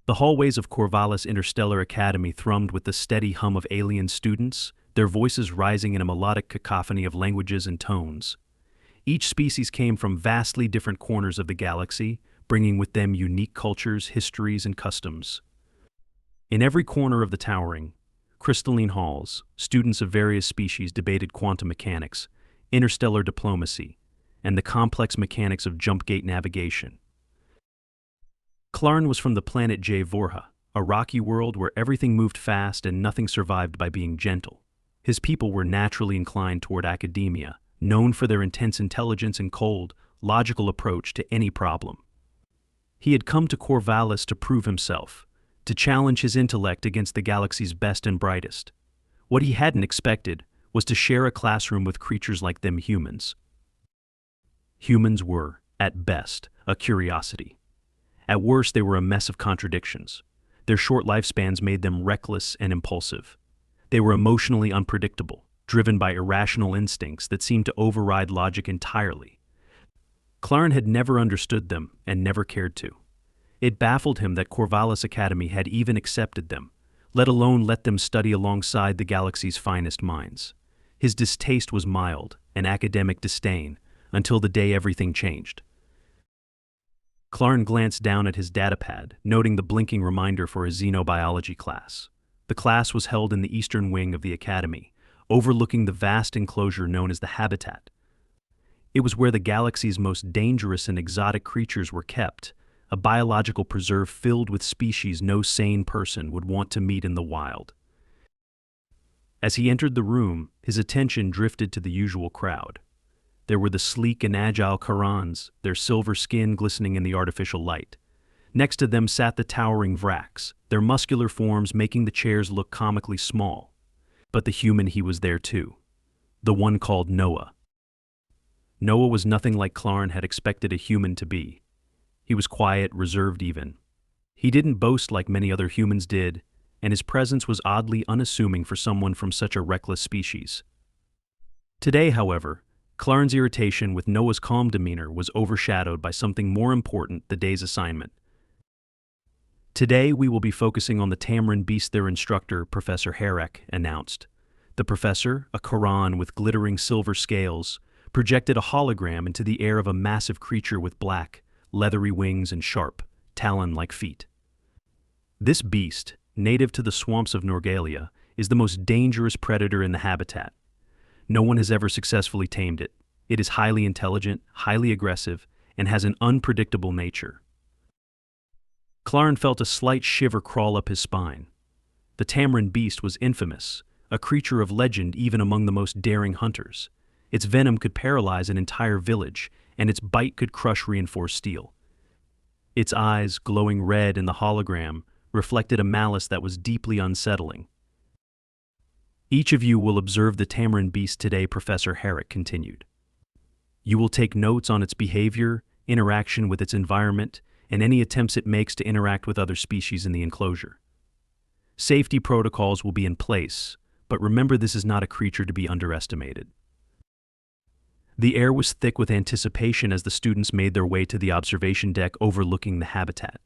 The hallways of Corvalis Interstellar Academy thrummed with the steady hum of alien students, their voices rising in a melodic cacophony of languages and tones. Each species came from vastly different corners of the galaxy, bringing with them unique cultures, histories, and customs. In every corner of the towering, crystalline halls, students of various species debated quantum mechanics, interstellar diplomacy, and the complex mechanics of jump gate navigation. Clarn was from the planet J Vorha, a rocky world where everything moved fast and nothing survived by being gentle. His people were naturally inclined toward academia, known for their intense intelligence and cold, logical approach to any problem. He had come to Corvalis to prove himself, to challenge his intellect against the galaxy's best and brightest. What he hadn't expected was to share a classroom with creatures like them humans. Humans were, at best, a curiosity. At worst, they were a mess of contradictions. Their short lifespans made them reckless and impulsive. They were emotionally unpredictable, driven by irrational instincts that seemed to override logic entirely. Clarn had never understood them and never cared to. It baffled him that Corvalis Academy had even accepted them, let alone let them study alongside the galaxy's finest minds. His distaste was mild, an academic disdain, until the day everything changed. Clarn glanced down at his datapad, noting the blinking reminder for his xenobiology class. The class was held in the eastern wing of the academy, overlooking the vast enclosure known as the Habitat. It was where the galaxy's most dangerous and exotic creatures were kept, a biological preserve filled with species no sane person would want to meet in the wild. As he entered the room, his attention drifted to the usual crowd. There were the sleek and agile Karans, their silver skin glistening in the artificial light. Next to them sat the towering Vraks, their muscular forms making the chairs look comically small. But the human he was there too. The one called Noah. Noah was nothing like Clarn had expected a human to be. He was quiet, reserved even. He didn't boast like many other humans did, and his presence was oddly unassuming for someone from such a reckless species. Today, however, Clarn's irritation with Noah's calm demeanor was overshadowed by something more important, the day's assignment. Today we will be focusing on the Tamrin-Beast, their instructor, Professor Herrick, announced. The professor, a Karan with glittering silver scales, projected a hologram into the air of a massive creature with black, leathery wings and sharp, talon-like feet. This beast, native to the swamps of Norgalia, is the most dangerous predator in the habitat. No one has ever successfully tamed it. It is highly intelligent, highly aggressive, and has an unpredictable nature. Clarn felt a slight shiver crawl up his spine. The Tamrin-Beast was infamous, a creature of legend even among the most daring hunters. Its venom could paralyze an entire village, and its bite could crush reinforced steel. Its eyes, glowing red in the hologram, reflected a malice that was deeply unsettling. Each of you will observe the Tamrin-Beast today, Professor Herrick continued. You will take notes on its behavior, interaction with its environment, and any attempts it makes to interact with other species in the enclosure. Safety protocols will be in place, but remember this is not a creature to be underestimated. The air was thick with anticipation as the students made their way to the observation deck overlooking the habitat.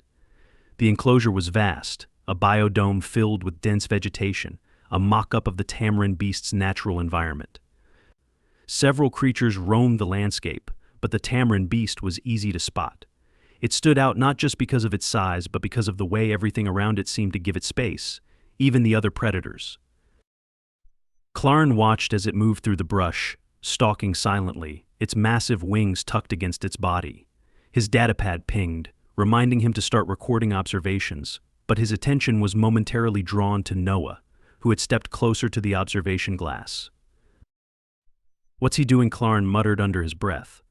The enclosure was vast, a biodome filled with dense vegetation, a mock-up of the Tamrin-Beast's natural environment. Several creatures roamed the landscape, but the Tamrin-Beast was easy to spot. It stood out not just because of its size, but because of the way everything around it seemed to give it space, even the other predators. Clarn watched as it moved through the brush, stalking silently, its massive wings tucked against its body. His datapad pinged, reminding him to start recording observations, but his attention was momentarily drawn to Noah, who had stepped closer to the observation glass. "What's he doing?" Clarn muttered under his breath.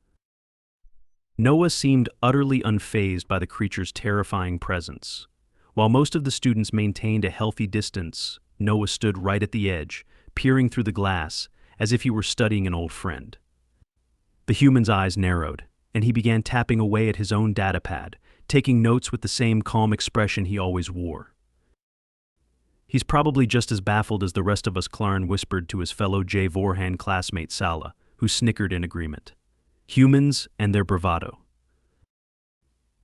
Noah seemed utterly unfazed by the creature's terrifying presence. While most of the students maintained a healthy distance, Noah stood right at the edge, peering through the glass, as if he were studying an old friend. The human's eyes narrowed, and he began tapping away at his own datapad, taking notes with the same calm expression he always wore. "He's probably just as baffled as the rest of us," Clarn whispered to his fellow J Vorhan classmate Sala, who snickered in agreement. Humans and their bravado.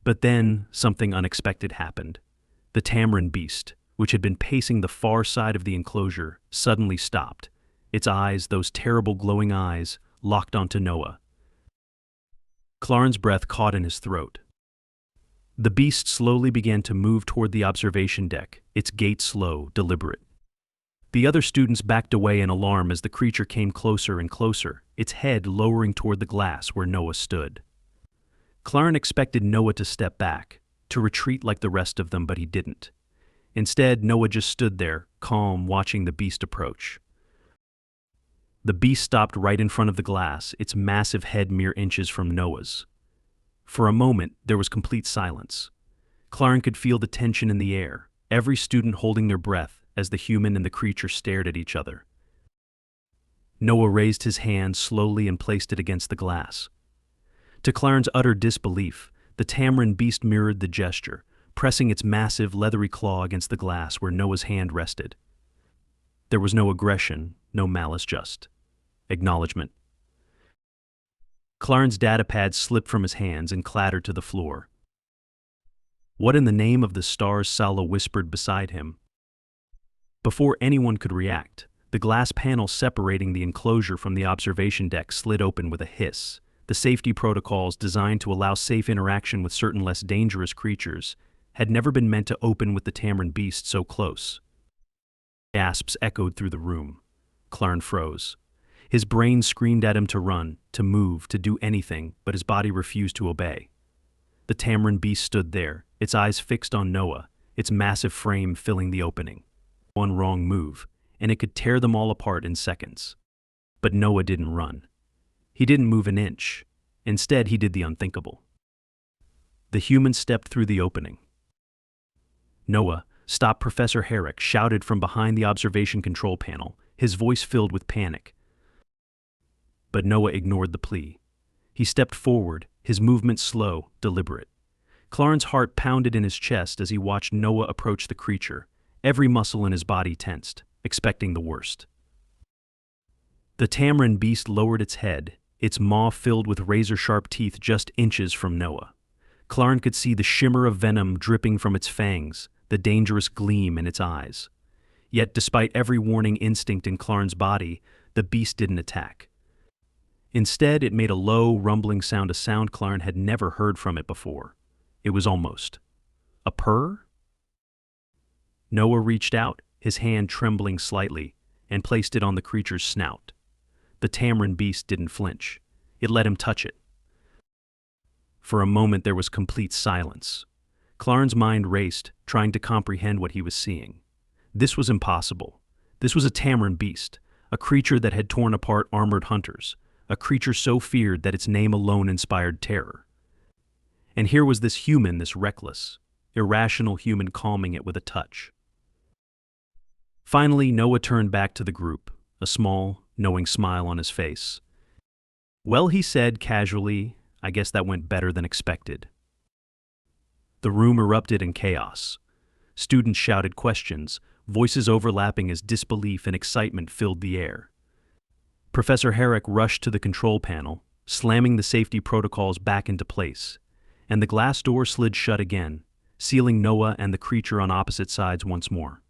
But then, something unexpected happened. The Tamrin-Beast, which had been pacing the far side of the enclosure, suddenly stopped. Its eyes, those terrible glowing eyes, locked onto Noah. Clarn's breath caught in his throat. The beast slowly began to move toward the observation deck, its gait slow, deliberate. The other students backed away in alarm as the creature came closer and closer, its head lowering toward the glass where Noah stood. Clarn expected Noah to step back, to retreat like the rest of them, but he didn't. Instead, Noah just stood there, calm, watching the beast approach. The beast stopped right in front of the glass, its massive head mere inches from Noah's. For a moment, there was complete silence. Clarn could feel the tension in the air, every student holding their breath as the human and the creature stared at each other. Noah raised his hand slowly and placed it against the glass. To Clarn's utter disbelief, the Tamrin-Beast mirrored the gesture, pressing its massive, leathery claw against the glass where Noah's hand rested. There was no aggression, no malice, just acknowledgement. Clarn's datapad slipped from his hands and clattered to the floor. "What in the name of the stars?" Sala whispered beside him. Before anyone could react, the glass panel separating the enclosure from the observation deck slid open with a hiss. The safety protocols designed to allow safe interaction with certain less dangerous creatures had never been meant to open with the Tamrin-Beast so close. Gasps echoed through the room. Clarn froze. His brain screamed at him to run, to move, to do anything, but his body refused to obey. The Tamrin-Beast stood there, its eyes fixed on Noah, its massive frame filling the opening. One wrong move, and it could tear them all apart in seconds. But Noah didn't run. He didn't move an inch. Instead, he did the unthinkable. The human stepped through the opening. "Noah, stop!" Professor Herrick shouted from behind the observation control panel, his voice filled with panic. But Noah ignored the plea. He stepped forward, his movement slow, deliberate. Clarn's heart pounded in his chest as he watched Noah approach the creature, every muscle in his body tensed, expecting the worst. The Tamrin-Beast lowered its head, its maw filled with razor-sharp teeth just inches from Noah. Clarn could see the shimmer of venom dripping from its fangs, the dangerous gleam in its eyes. Yet despite every warning instinct in Clarn's body, the beast didn't attack. Instead, it made a low, rumbling sound, a sound Clarn had never heard from it before. It was almost a purr? Noah reached out, his hand trembling slightly, and placed it on the creature's snout. The Tamrin-Beast didn't flinch. It let him touch it. For a moment there was complete silence. Clarn's mind raced, trying to comprehend what he was seeing. This was impossible. This was a Tamrin-Beast, a creature that had torn apart armored hunters, a creature so feared that its name alone inspired terror. And here was this human, this reckless, irrational human calming it with a touch. Finally, Noah turned back to the group, a small, knowing smile on his face. "Well," he said casually, "I guess that went better than expected." The room erupted in chaos. Students shouted questions, voices overlapping as disbelief and excitement filled the air. Professor Herrick rushed to the control panel, slamming the safety protocols back into place, and the glass door slid shut again, sealing Noah and the creature on opposite sides once more.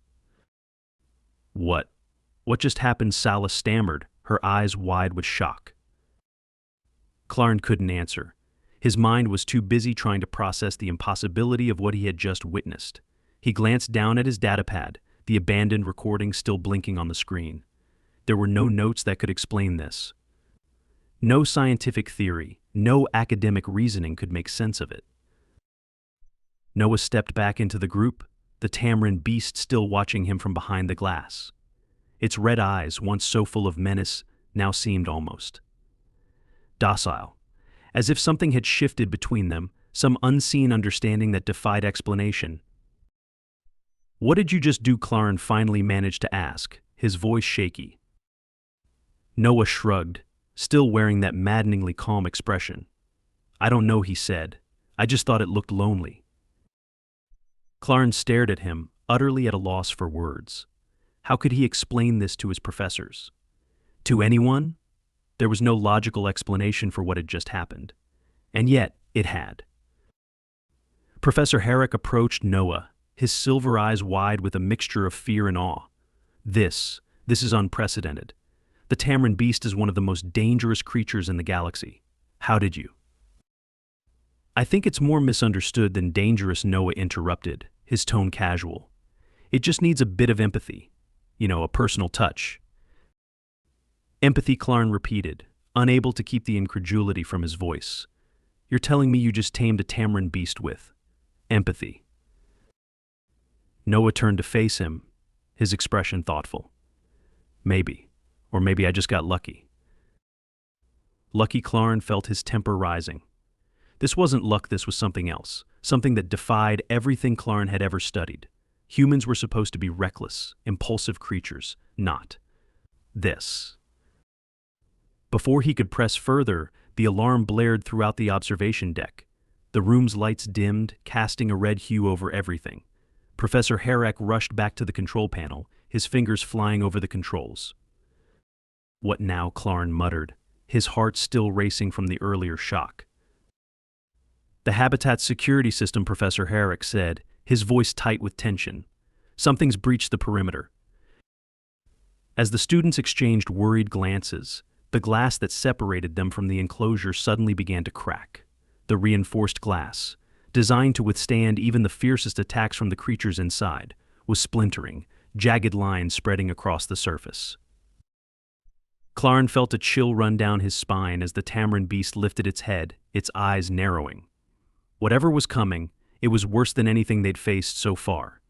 What just happened?" Sala stammered, her eyes wide with shock. Clarn couldn't answer. His mind was too busy trying to process the impossibility of what he had just witnessed. He glanced down at his datapad, the abandoned recording still blinking on the screen. There were no notes that could explain this. No scientific theory, no academic reasoning could make sense of it. Noah stepped back into the group, the Tamrin-Beast still watching him from behind the glass. Its red eyes, once so full of menace, now seemed almost docile, as if something had shifted between them, some unseen understanding that defied explanation. "What did you just do?" Clarn finally managed to ask, his voice shaky. Noah shrugged, still wearing that maddeningly calm expression. "I don't know," he said. "I just thought it looked lonely." Clarn stared at him, utterly at a loss for words. How could he explain this to his professors? To anyone? There was no logical explanation for what had just happened. And yet, it had. Professor Herrick approached Noah, his silver eyes wide with a mixture of fear and awe. This is unprecedented. The Tamrin-Beast is one of the most dangerous creatures in the galaxy. How did you? I think it's more misunderstood than dangerous, Noah interrupted, his tone casual. It just needs a bit of empathy. A personal touch. Empathy, Clarn repeated, unable to keep the incredulity from his voice. You're telling me you just tamed a Tamrin-Beast with empathy? Noah turned to face him, his expression thoughtful. Maybe. Or maybe I just got lucky. Lucky? Clarn felt his temper rising. This wasn't luck, this was something else, something that defied everything Clarn had ever studied. Humans were supposed to be reckless, impulsive creatures, not this. Before he could press further, the alarm blared throughout the observation deck. The room's lights dimmed, casting a red hue over everything. Professor Herrick rushed back to the control panel, his fingers flying over the controls. What now? Clarn muttered, his heart still racing from the earlier shock. The habitat's security system, Professor Herrick said, his voice tight with tension. Something's breached the perimeter. As the students exchanged worried glances, the glass that separated them from the enclosure suddenly began to crack. The reinforced glass, designed to withstand even the fiercest attacks from the creatures inside, was splintering, jagged lines spreading across the surface. Clarn felt a chill run down his spine as the Tamrin-Beast lifted its head, its eyes narrowing. Whatever was coming, it was worse than anything they'd faced so far.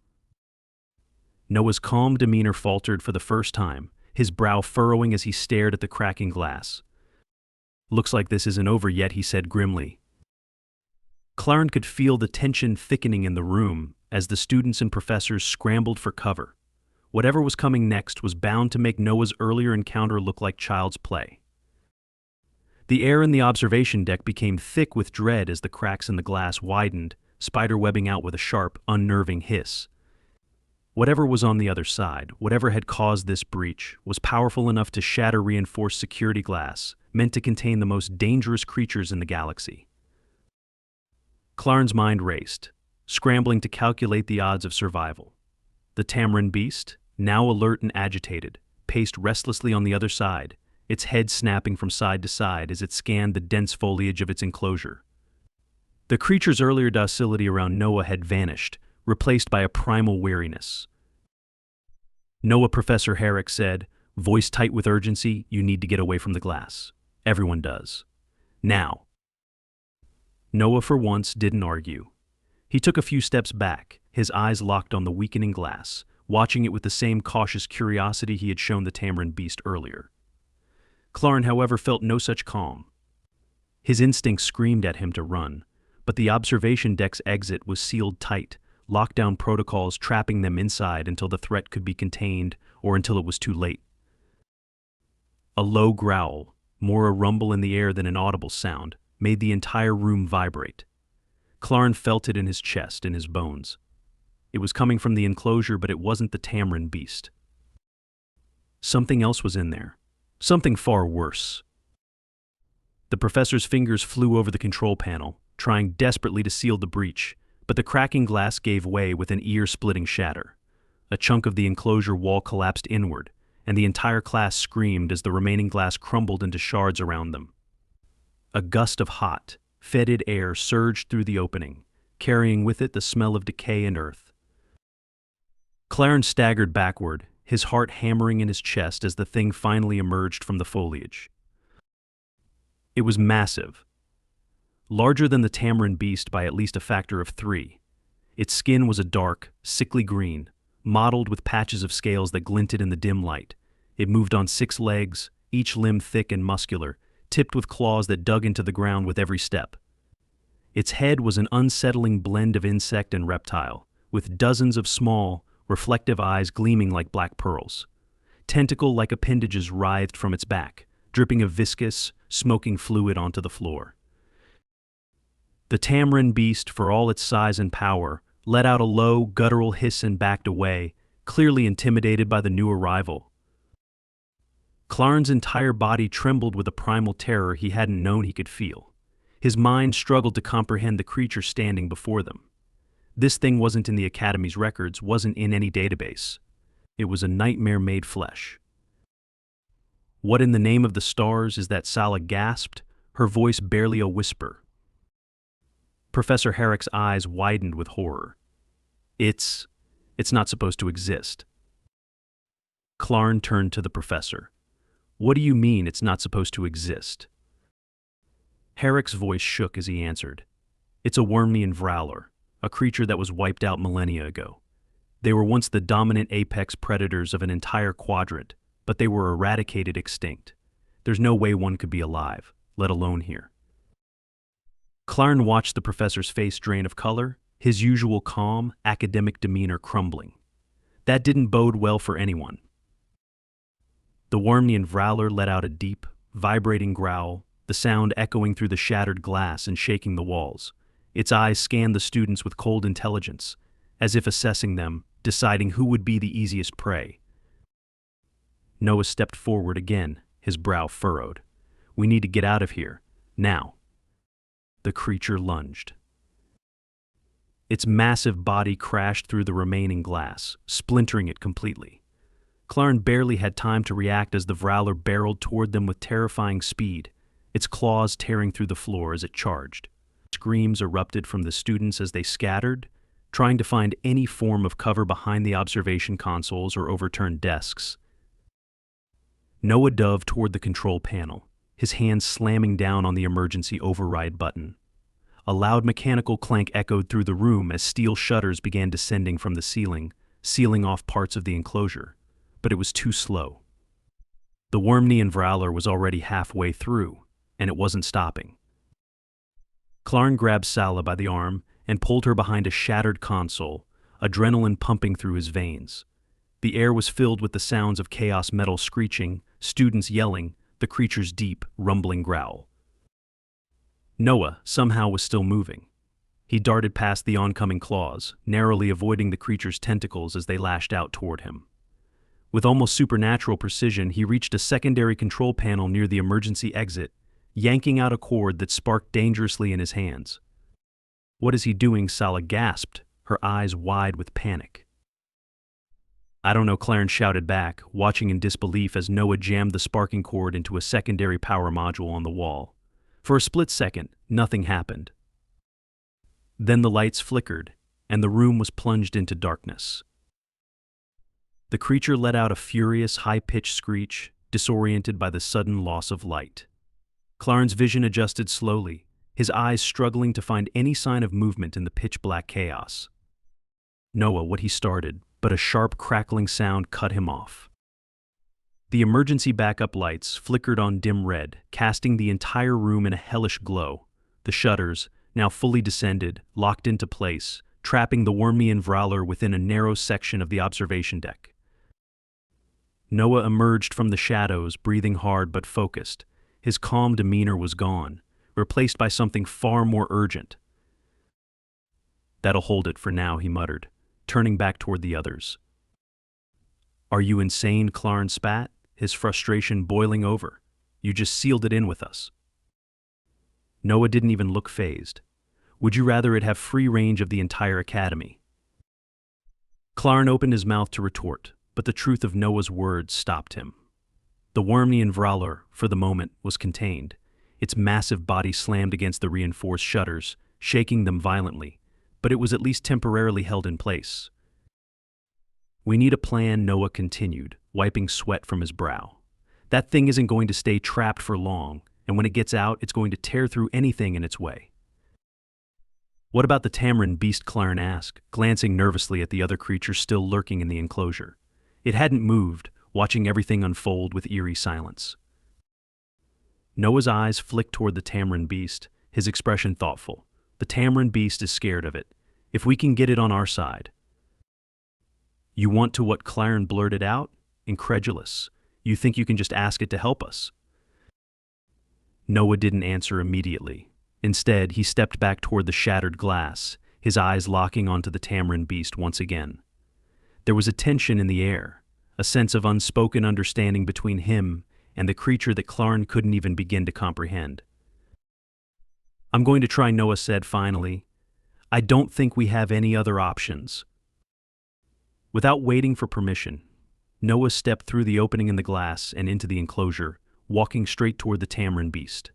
Noah's calm demeanor faltered for the first time, his brow furrowing as he stared at the cracking glass. Looks like this isn't over yet, he said grimly. Clarn could feel the tension thickening in the room as the students and professors scrambled for cover. Whatever was coming next was bound to make Noah's earlier encounter look like child's play. The air in the observation deck became thick with dread as the cracks in the glass widened, spiderwebbing out with a sharp, unnerving hiss. Whatever was on the other side, whatever had caused this breach, was powerful enough to shatter reinforced security glass, meant to contain the most dangerous creatures in the galaxy. Clarn's mind raced, scrambling to calculate the odds of survival. The Tamrin-Beast, now alert and agitated, paced restlessly on the other side, its head snapping from side to side as it scanned the dense foliage of its enclosure. The creature's earlier docility around Noah had vanished, replaced by a primal weariness. Noah, Professor Herrick said, voice tight with urgency, you need to get away from the glass. Everyone does. Now. Noah, for once, didn't argue. He took a few steps back, his eyes locked on the weakening glass, watching it with the same cautious curiosity he had shown the Tamrin-Beast earlier. Clarn, however, felt no such calm. His instincts screamed at him to run, but the observation deck's exit was sealed tight, lockdown protocols trapping them inside until the threat could be contained or until it was too late. A low growl, more a rumble in the air than an audible sound, made the entire room vibrate. Clarn felt it in his chest, in his bones. It was coming from the enclosure, but it wasn't the Tamrin-Beast. Something else was in there. Something far worse. The professor's fingers flew over the control panel, trying desperately to seal the breach, but the cracking glass gave way with an ear-splitting shatter. A chunk of the enclosure wall collapsed inward, and the entire class screamed as the remaining glass crumbled into shards around them. A gust of hot, fetid air surged through the opening, carrying with it the smell of decay and earth. Clarence staggered backward, his heart hammering in his chest as the thing finally emerged from the foliage. It was massive, larger than the Tamrin-Beast by at least a factor of 3. Its skin was a dark, sickly green, mottled with patches of scales that glinted in the dim light. It moved on 6 legs, each limb thick and muscular, tipped with claws that dug into the ground with every step. Its head was an unsettling blend of insect and reptile, with dozens of small, reflective eyes gleaming like black pearls. Tentacle-like appendages writhed from its back, dripping a viscous, smoking fluid onto the floor. The Tamrin-Beast, for all its size and power, let out a low, guttural hiss and backed away, clearly intimidated by the new arrival. Clarn's entire body trembled with a primal terror he hadn't known he could feel. His mind struggled to comprehend the creature standing before them. This thing wasn't in the Academy's records, wasn't in any database. It was a nightmare made flesh. What in the name of the stars is that? Sala gasped, her voice barely a whisper. Professor Herrick's eyes widened with horror. It's not supposed to exist. Clarn turned to the professor. What do you mean it's not supposed to exist? Herrick's voice shook as he answered. It's a Wormian Vrowler, a creature that was wiped out millennia ago. They were once the dominant apex predators of an entire quadrant, but they were eradicated extinct. There's no way one could be alive, let alone here. Clarn watched the professor's face drain of color, his usual calm, academic demeanor crumbling. That didn't bode well for anyone. The Wormian Vrowler let out a deep, vibrating growl, the sound echoing through the shattered glass and shaking the walls. Its eyes scanned the students with cold intelligence, as if assessing them, deciding who would be the easiest prey. Noah stepped forward again, his brow furrowed. We need to get out of here, now. The creature lunged. Its massive body crashed through the remaining glass, splintering it completely. Clarn barely had time to react as the Vrowler barreled toward them with terrifying speed, its claws tearing through the floor as it charged. Screams erupted from the students as they scattered, trying to find any form of cover behind the observation consoles or overturned desks. Noah dove toward the control panel, his hands slamming down on the emergency override button. A loud mechanical clank echoed through the room as steel shutters began descending from the ceiling, sealing off parts of the enclosure. But it was too slow. The Wormian Vrowler was already halfway through, and it wasn't stopping. Clarn grabbed Sala by the arm and pulled her behind a shattered console, adrenaline pumping through his veins. The air was filled with the sounds of chaos metal screeching, students yelling, the creature's deep, rumbling growl. Noah somehow was still moving. He darted past the oncoming claws, narrowly avoiding the creature's tentacles as they lashed out toward him. With almost supernatural precision, he reached a secondary control panel near the emergency exit, yanking out a cord that sparked dangerously in his hands. What is he doing? Sala gasped, her eyes wide with panic. I don't know, Clarence shouted back, watching in disbelief as Noah jammed the sparking cord into a secondary power module on the wall. For a split second, nothing happened. Then the lights flickered, and the room was plunged into darkness. The creature let out a furious, high-pitched screech, disoriented by the sudden loss of light. Clarn's vision adjusted slowly, his eyes struggling to find any sign of movement in the pitch-black chaos. Noah, what he started, but a sharp crackling sound cut him off. The emergency backup lights flickered on dim red, casting the entire room in a hellish glow. The shutters, now fully descended, locked into place, trapping the Wormian Vrowler within a narrow section of the observation deck. Noah emerged from the shadows, breathing hard but focused. His calm demeanor was gone, replaced by something far more urgent. That'll hold it for now, he muttered, turning back toward the others. Are you insane? Clarn spat, his frustration boiling over. You just sealed it in with us. Noah didn't even look fazed. Would you rather it have free range of the entire academy? Clarn opened his mouth to retort, but the truth of Noah's words stopped him. The Wormian Vrowler, for the moment, was contained. Its massive body slammed against the reinforced shutters, shaking them violently, but it was at least temporarily held in place. We need a plan, Noah continued, wiping sweat from his brow. That thing isn't going to stay trapped for long, and when it gets out, it's going to tear through anything in its way. What about the Tamrin-Beast? Clarn asked, glancing nervously at the other creature still lurking in the enclosure. It hadn't moved, watching everything unfold with eerie silence. Noah's eyes flicked toward the Tamrin-Beast, his expression thoughtful. The Tamrin-Beast is scared of it. If we can get it on our side. You want to? What? Clarn blurted out, incredulous. You think you can just ask it to help us? Noah didn't answer immediately. Instead, he stepped back toward the shattered glass, his eyes locking onto the Tamrin-Beast once again. There was a tension in the air, a sense of unspoken understanding between him and the creature that Clarn couldn't even begin to comprehend. I'm going to try, Noah said finally. I don't think we have any other options." Without waiting for permission, Noah stepped through the opening in the glass and into the enclosure, walking straight toward the Tamrin-Beast.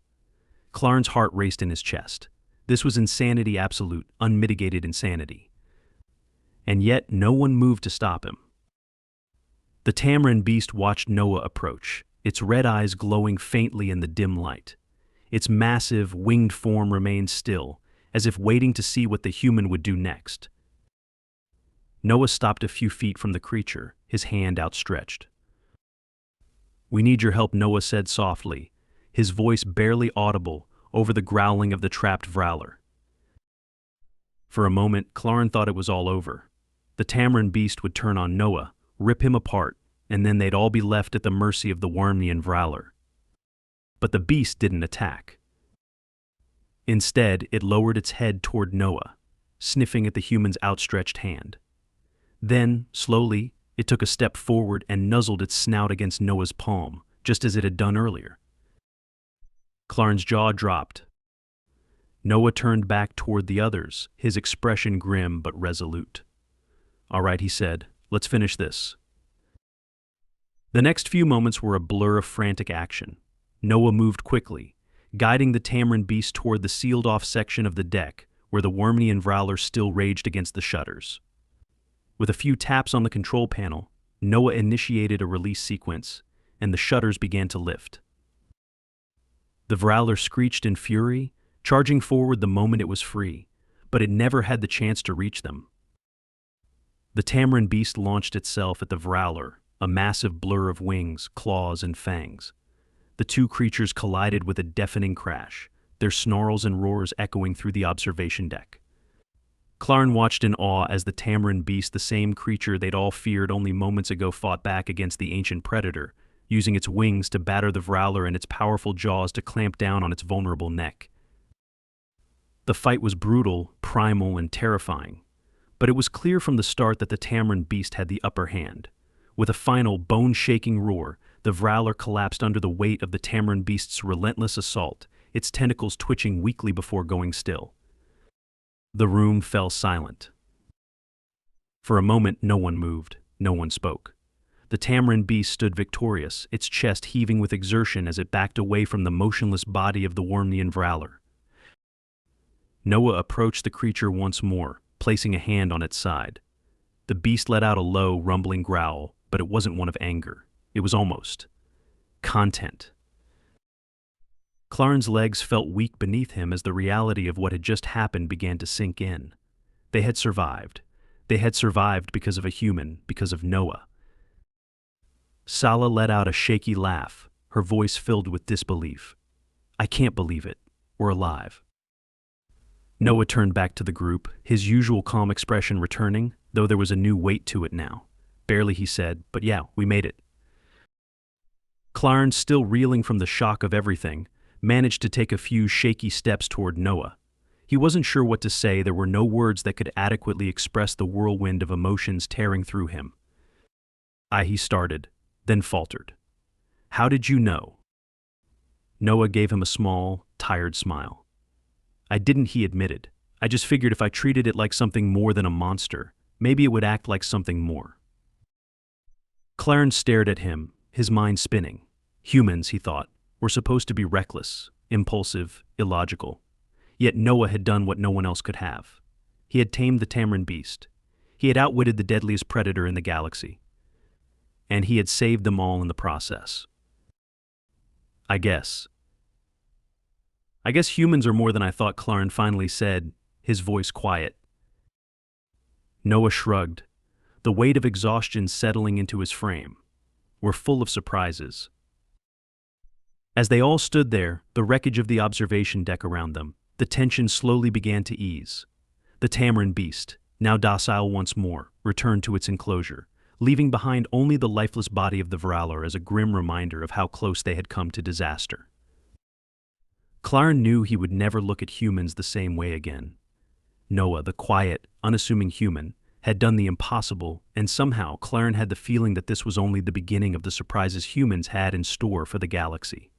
Clarn's heart raced in his chest. This was insanity absolute, unmitigated insanity. And yet no one moved to stop him. The Tamrin-Beast watched Noah approach, its red eyes glowing faintly in the dim light. Its massive, winged form remained still, as if waiting to see what the human would do next. Noah stopped a few feet from the creature, his hand outstretched. "We need your help," Noah said softly, his voice barely audible over the growling of the trapped Vrowler. For a moment, Clarn thought it was all over. The Tamrin-Beast would turn on Noah, rip him apart, and then they'd all be left at the mercy of the Wormnian Vrowler. But the beast didn't attack. Instead, it lowered its head toward Noah, sniffing at the human's outstretched hand. Then, slowly, it took a step forward and nuzzled its snout against Noah's palm, just as it had done earlier. Clarn's jaw dropped. Noah turned back toward the others, his expression grim but resolute. "All right," he said, "let's finish this." The next few moments were a blur of frantic action. Noah moved quickly, guiding the Tamrin-Beast toward the sealed-off section of the deck where the Wormnian Vrowler still raged against the shutters. With a few taps on the control panel, Noah initiated a release sequence, and the shutters began to lift. The Vrowler screeched in fury, charging forward the moment it was free, but it never had the chance to reach them. The Tamrin-Beast launched itself at the Vrowler, a massive blur of wings, claws, and fangs. The two creatures collided with a deafening crash, their snarls and roars echoing through the observation deck. Clarn watched in awe as the Tamrin-Beast, the same creature they'd all feared only moments ago, fought back against the ancient predator, using its wings to batter the Vrowler and its powerful jaws to clamp down on its vulnerable neck. The fight was brutal, primal, and terrifying, but it was clear from the start that the Tamrin-Beast had the upper hand. With a final, bone-shaking roar, the Vrowler collapsed under the weight of the Tamrin-Beast's relentless assault, its tentacles twitching weakly before going still. The room fell silent. For a moment, no one moved, no one spoke. The Tamrin-Beast stood victorious, its chest heaving with exertion as it backed away from the motionless body of the Wormnian Vrowler. Noah approached the creature once more, placing a hand on its side. The beast let out a low, rumbling growl, but it wasn't one of anger. It was almost content. Clarn's legs felt weak beneath him as the reality of what had just happened began to sink in. They had survived. They had survived because of a human, because of Noah. Sala let out a shaky laugh, her voice filled with disbelief. "I can't believe it. We're alive." Noah turned back to the group, his usual calm expression returning, though there was a new weight to it now. Barely he said, "But yeah, we made it." Clarn, still reeling from the shock of everything, managed to take a few shaky steps toward Noah. He wasn't sure what to say. There were no words that could adequately express the whirlwind of emotions tearing through him. He started, then faltered. "How did you know?" Noah gave him a small, tired smile. "I didn't," he admitted. "I just figured if I treated it like something more than a monster, maybe it would act like something more." Clarence stared at him, his mind spinning. Humans, he thought, were supposed to be reckless, impulsive, illogical. Yet Noah had done what no one else could have. He had tamed the Tamrin-Beast. He had outwitted the deadliest predator in the galaxy. And he had saved them all in the process. I guess humans are more than I thought," Clarn finally said, his voice quiet. Noah shrugged, the weight of exhaustion settling into his frame. "We're full of surprises." As they all stood there, the wreckage of the observation deck around them, the tension slowly began to ease. The Tamrin-Beast, now docile once more, returned to its enclosure, leaving behind only the lifeless body of the Vrowler as a grim reminder of how close they had come to disaster. Clarn knew he would never look at humans the same way again. Noah, the quiet, unassuming human, had done the impossible, and somehow Clarn had the feeling that this was only the beginning of the surprises humans had in store for the galaxy.